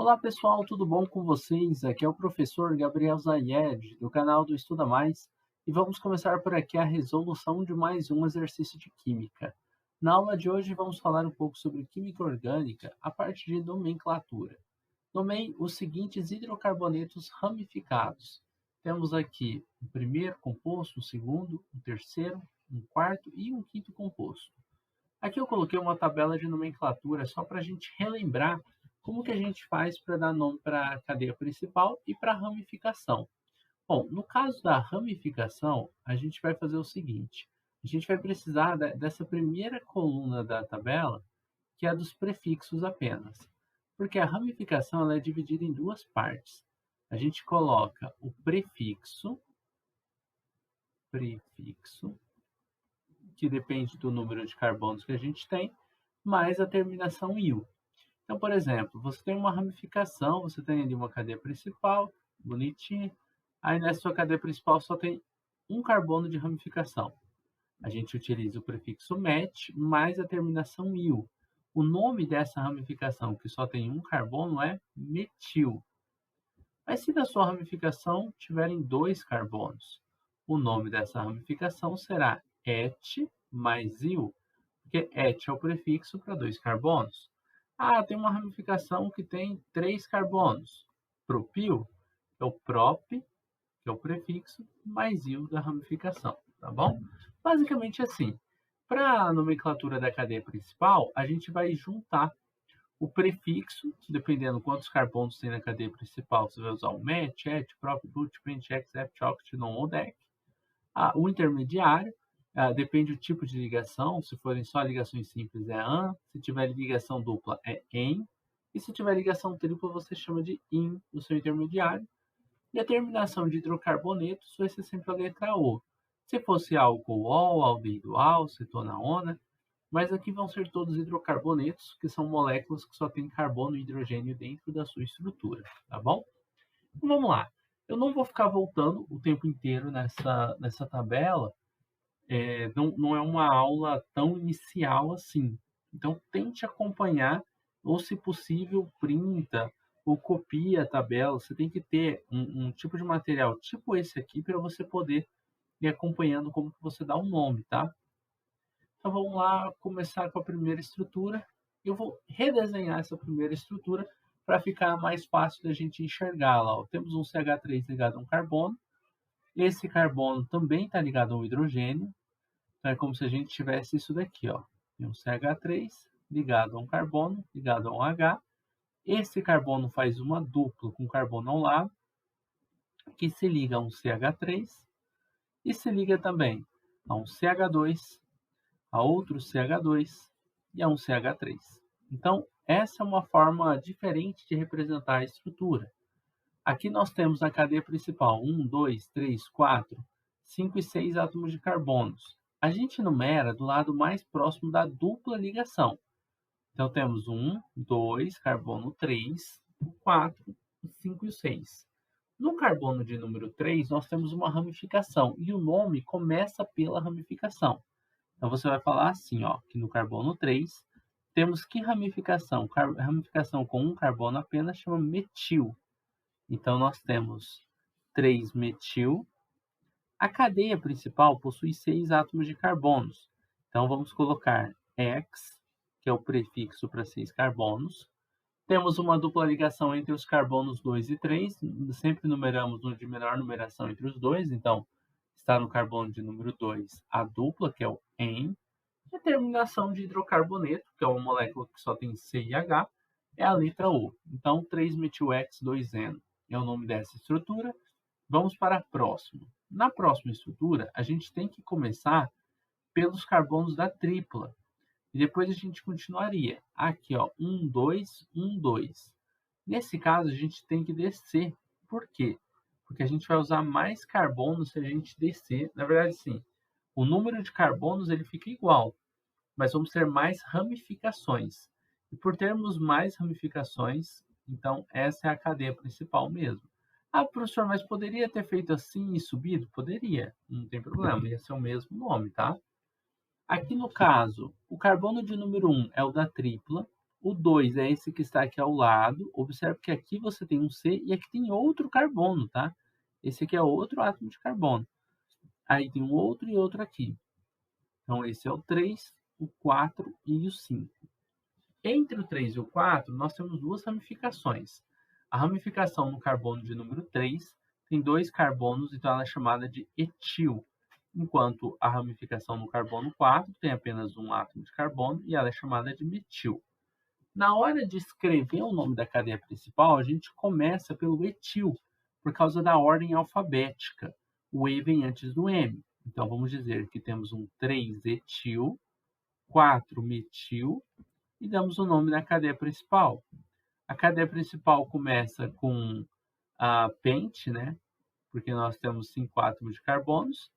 Olá pessoal, tudo bom com vocês? Aqui é o professor Gabriel Zayed, do canal do Estuda Mais, e vamos começar por aqui a resolução de mais um exercício de Química. Na aula de hoje vamos falar um pouco sobre Química Orgânica a partir de nomenclatura. Nomeie os seguintes hidrocarbonetos ramificados. Temos aqui o primeiro composto, o segundo, o terceiro, um quarto e um quinto composto. Aqui eu coloquei uma tabela de nomenclatura só para a gente relembrar como que a gente faz para dar nome para a cadeia principal e para a ramificação. Bom, no caso da ramificação, a gente vai fazer o seguinte: a gente vai precisar dessa primeira coluna da tabela, que é a dos prefixos apenas, porque a ramificação ela é dividida em duas partes. A gente coloca o prefixo, que depende do número de carbonos que a gente tem, mais a terminação "-il". Então, por exemplo, você tem uma ramificação, você tem ali uma cadeia principal, bonitinha, aí nessa sua cadeia principal só tem um carbono de ramificação. A gente utiliza o prefixo "met" mais a terminação "il". O nome dessa ramificação, que só tem um carbono, é metil. Mas se na sua ramificação tiverem dois carbonos, o nome dessa ramificação será et mais "il", porque et é o prefixo para dois carbonos. Ah, tem uma ramificação que tem três carbonos. Propil é o prop, que é o prefixo, mais "il" da ramificação, tá bom? Basicamente assim. Para a nomenclatura da cadeia principal, a gente vai juntar o prefixo, dependendo quantos carbonos tem na cadeia principal, você vai usar o met, et, prop, but, pent, hex, hept, oct, non ou dec. O intermediário, depende do tipo de ligação, se forem só ligações simples é "an", se tiver ligação dupla é "en", e se tiver ligação tripla você chama de "in", o seu intermediário. E a terminação de hidrocarbonetos vai ser sempre a letra O. Se fosse álcool-ol, aldeído-al, cetona-ona, mas aqui vão ser todos hidrocarbonetos, que são moléculas que só têm carbono e hidrogênio dentro da sua estrutura, tá bom? Então vamos lá. Eu não vou ficar voltando o tempo inteiro nessa tabela, não é uma aula tão inicial assim. Então tente acompanhar, ou se possível, printa ou copia a tabela. Você tem que ter um tipo de material tipo esse aqui para você poder ir acompanhando como que você dá o nome, tá? Então vamos lá começar com a primeira estrutura. Eu vou redesenhar essa primeira estrutura para ficar mais fácil da gente enxergá-la. Temos um CH3 ligado a um carbono. Esse carbono também está ligado ao hidrogênio. Então é como se a gente tivesse isso daqui, ó. Tem um CH3 ligado a um carbono, ligado a um H. Esse carbono faz uma dupla com carbono ao lado, que se liga a um CH3 e se liga também a um CH2, a outro CH2 e a um CH3. Então, essa é uma forma diferente de representar a estrutura. Aqui nós temos na cadeia principal 1, 2, 3, 4, 5 e 6 átomos de carbonos. A gente numera do lado mais próximo da dupla ligação. Então temos 1, 2, carbono 3, o 4, o 5 e o 6. No carbono de número 3, nós temos uma ramificação e o nome começa pela ramificação. Então você vai falar assim, ó, que no carbono 3 temos que ramificação? Ramificação com um carbono apenas chama metil. Então nós temos 3-metil. A cadeia principal possui 6 átomos de carbonos. Então vamos colocar X, que é o prefixo para 6 carbonos. Temos uma dupla ligação entre os carbonos 2 e 3. Sempre numeramos no de menor numeração entre os dois. Então está no carbono de número 2 a dupla, que é o "en". E a terminação de hidrocarboneto, que é uma molécula que só tem C e H, é a letra O. Então 3-metil-X2-eno é o nome dessa estrutura. Vamos para a próxima. Na próxima estrutura, a gente tem que começar pelos carbonos da tripla. E depois a gente continuaria. Aqui, ó, 1, 2, 1, 2. Nesse caso, a gente tem que descer. Por quê? Porque a gente vai usar mais carbono se a gente descer. Na verdade, sim, o número de carbonos ele fica igual, mas vamos ter mais ramificações. E por termos mais ramificações, então essa é a cadeia principal mesmo. Ah, professor, mas poderia ter feito assim e subido? Poderia, não tem problema, ia ser o mesmo nome, tá? Aqui no caso, o carbono de número 1 é o da tripla, O 2 é esse que está aqui ao lado. Observe que aqui você tem um C e aqui tem outro carbono, tá? Esse aqui é outro átomo de carbono. Aí tem um outro e outro aqui. Então, esse é o 3, o 4 e o 5. Entre o 3 e o 4, nós temos duas ramificações. A ramificação no carbono de número 3 tem 2 carbonos, então ela é chamada de etil, enquanto a ramificação no carbono 4 tem apenas um átomo de carbono e ela é chamada de metil. Na hora de escrever o nome da cadeia principal, a gente começa pelo etil, por causa da ordem alfabética. O E vem antes do M. Então, vamos dizer que temos um 3-etil, 4-metil, e damos o nome da cadeia principal. A cadeia principal começa com a pente, né? Porque nós temos 5 átomos de carbonos.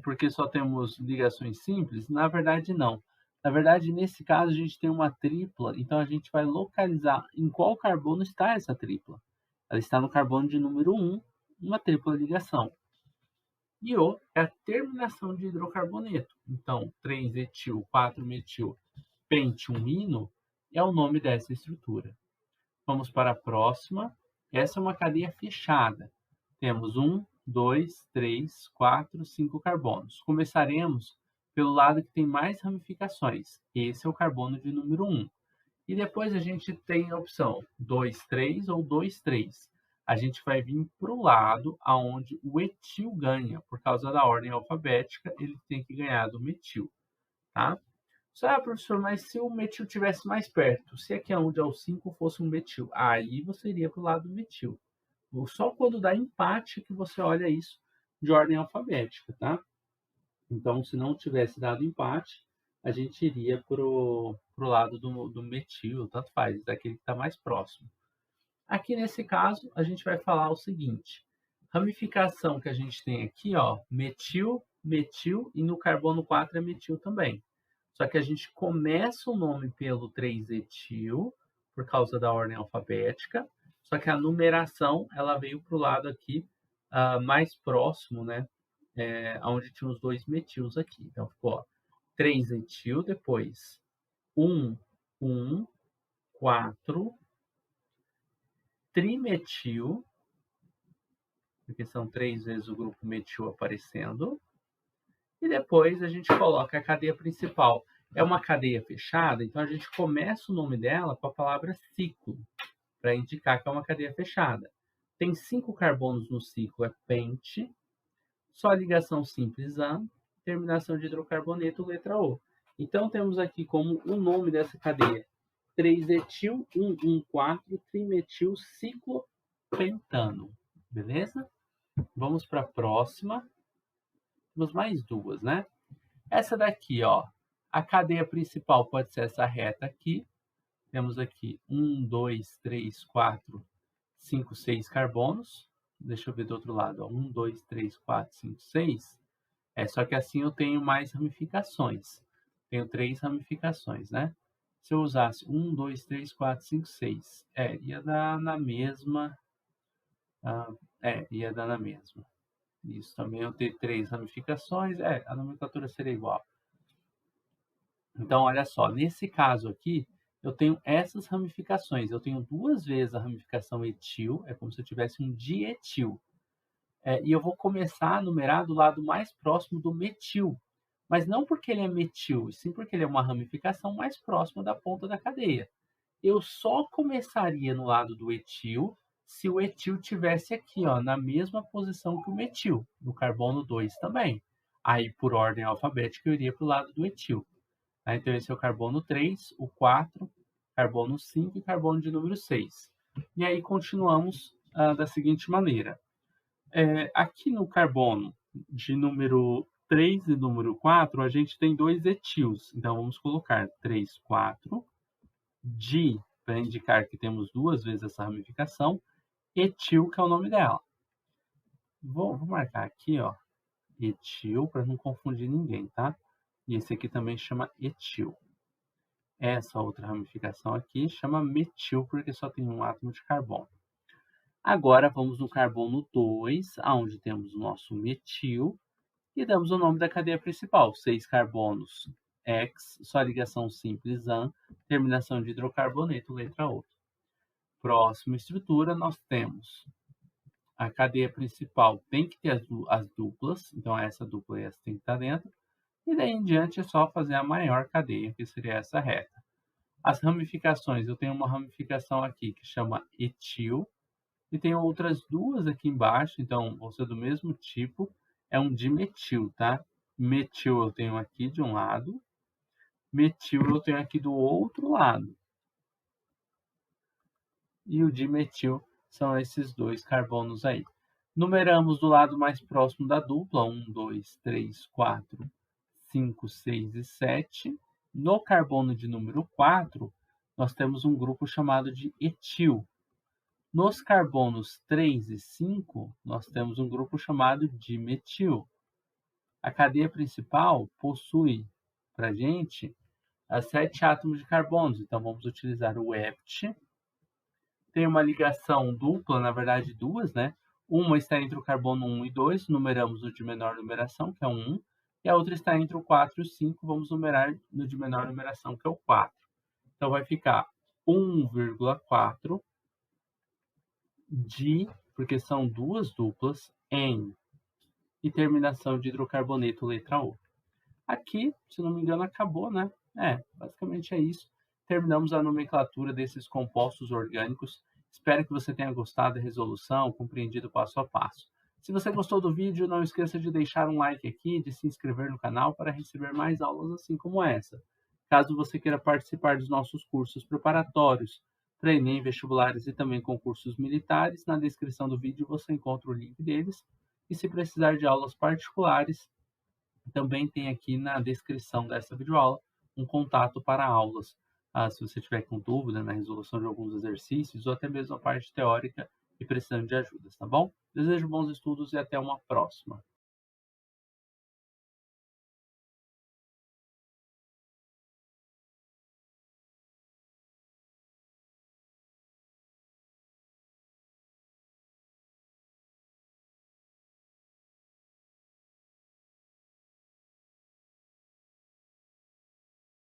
Porque só temos ligações simples? Na verdade, não. Na verdade, nesse caso, a gente tem uma tripla, então a gente vai localizar em qual carbono está essa tripla. Ela está no carbono de número 1, uma tripla ligação. E O é a terminação de hidrocarboneto. Então, 3-etil, 4-metil, pente-1-ino é o nome dessa estrutura. Vamos para a próxima. Essa é uma cadeia fechada. Temos 1, 2, 3, 4, 5 carbonos. Começaremos pelo lado que tem mais ramificações. Esse é o carbono de número 1. E depois a gente tem a opção 2, 3 ou 2, 3. A gente vai vir para o lado onde o etil ganha. Por causa da ordem alfabética, ele tem que ganhar do metil. Tá? Professor, mas se o metil estivesse mais perto, se aqui onde é o 5 fosse um metil, aí você iria para o lado do metil. Só quando dá empate que você olha isso de ordem alfabética, tá? Então, se não tivesse dado empate, a gente iria para o lado do metil, tanto faz, daquele que está mais próximo. Aqui nesse caso, a gente vai falar o seguinte: ramificação que a gente tem aqui, ó, metil, metil, e no carbono 4 é metil também. Só que a gente começa o nome pelo 3-etil, por causa da ordem alfabética, só que a numeração ela veio para o lado aqui mais próximo, né? Onde tinha os 2 metils aqui. Então ficou 3-etil, depois 1, 1, 4, trimetil, porque são 3 vezes o grupo metil aparecendo. E depois a gente coloca a cadeia principal. É uma cadeia fechada, então a gente começa o nome dela com a palavra ciclo, para indicar que é uma cadeia fechada. Tem 5 carbonos no ciclo, é pente, só ligação simples A, terminação de hidrocarboneto, letra O. Então temos aqui como o nome dessa cadeia 3-etil 1,1,4 trimetil ciclopentano. Beleza? Vamos para a próxima. Temos mais duas, né? Essa daqui, ó, a cadeia principal pode ser essa reta aqui. Temos aqui 1, 2, 3, 4, 5, 6 carbonos. Deixa eu ver do outro lado. Ó. 1, 2, 3, 4, 5, 6. Só que assim eu tenho mais ramificações. Tenho 3 ramificações, né? Se eu usasse 1, 2, 3, 4, 5, 6, ia dar na mesma. Ia dar na mesma. Isso também eu ter 3 ramificações, a nomenclatura seria igual. Então, olha só, nesse caso aqui, eu tenho essas ramificações. Eu tenho 2 vezes a ramificação etil, é como se eu tivesse um dietil. E eu vou começar a numerar do lado mais próximo do metil. Mas não porque ele é metil, sim porque ele é uma ramificação mais próxima da ponta da cadeia. Eu só começaria no lado do etil se o etil tivesse aqui, ó, na mesma posição que o metil, no carbono 2 também. Aí, por ordem alfabética, eu iria para o lado do etil. Então, esse é o carbono 3, o 4, carbono 5 e carbono de número 6. E aí, continuamos da seguinte maneira. Aqui no carbono de número 3 e número 4, a gente tem 2 etils. Então, vamos colocar 3, 4, di, para indicar que temos 2 vezes essa ramificação, etil, que é o nome dela. Vou marcar aqui, ó, etil, para não confundir ninguém, tá? E esse aqui também chama etil. Essa outra ramificação aqui chama metil, porque só tem um átomo de carbono. Agora, vamos no carbono 2, onde temos o nosso metil, e damos o nome da cadeia principal, 6 carbonos X, só ligação simples AN, terminação de hidrocarboneto, letra O. Próxima estrutura, nós temos a cadeia principal, tem que ter as duplas, então essa dupla e essa tem que estar dentro, e daí em diante é só fazer a maior cadeia, que seria essa reta. As ramificações, eu tenho uma ramificação aqui que chama etil, e tem outras duas aqui embaixo, então vão ser do mesmo tipo, é um dimetil, tá? Metil eu tenho aqui de um lado, metil eu tenho aqui do outro lado. E o dimetil são esses dois carbonos aí. Numeramos do lado mais próximo da dupla, 1, 2, 3, 4, 5, 6 e 7. No carbono de número 4, nós temos um grupo chamado de etil. Nos carbonos 3 e 5, nós temos um grupo chamado de metil. A cadeia principal possui, para a gente, as 7 átomos de carbonos. Então, vamos utilizar o EPT. Tem uma ligação dupla, na verdade duas, né? Uma está entre o carbono 1 e 2, numeramos o de menor numeração, que é o 1, e a outra está entre o 4 e o 5, vamos numerar no de menor numeração, que é o 4. Então, vai ficar 1,4 de, porque são duas duplas, em, e terminação de hidrocarboneto, letra O. Aqui, se não me engano, acabou, né? Basicamente é isso. Terminamos a nomenclatura desses compostos orgânicos. Espero que você tenha gostado da resolução, compreendido passo a passo. Se você gostou do vídeo, não esqueça de deixar um like aqui, de se inscrever no canal para receber mais aulas assim como essa. Caso você queira participar dos nossos cursos preparatórios para Enem, vestibulares e também concursos militares, na descrição do vídeo você encontra o link deles. E se precisar de aulas particulares, também tem aqui na descrição dessa videoaula um contato para aulas. Se você tiver com dúvida na resolução de alguns exercícios ou até mesmo a parte teórica e precisando de ajudas, tá bom? Desejo bons estudos e até uma próxima.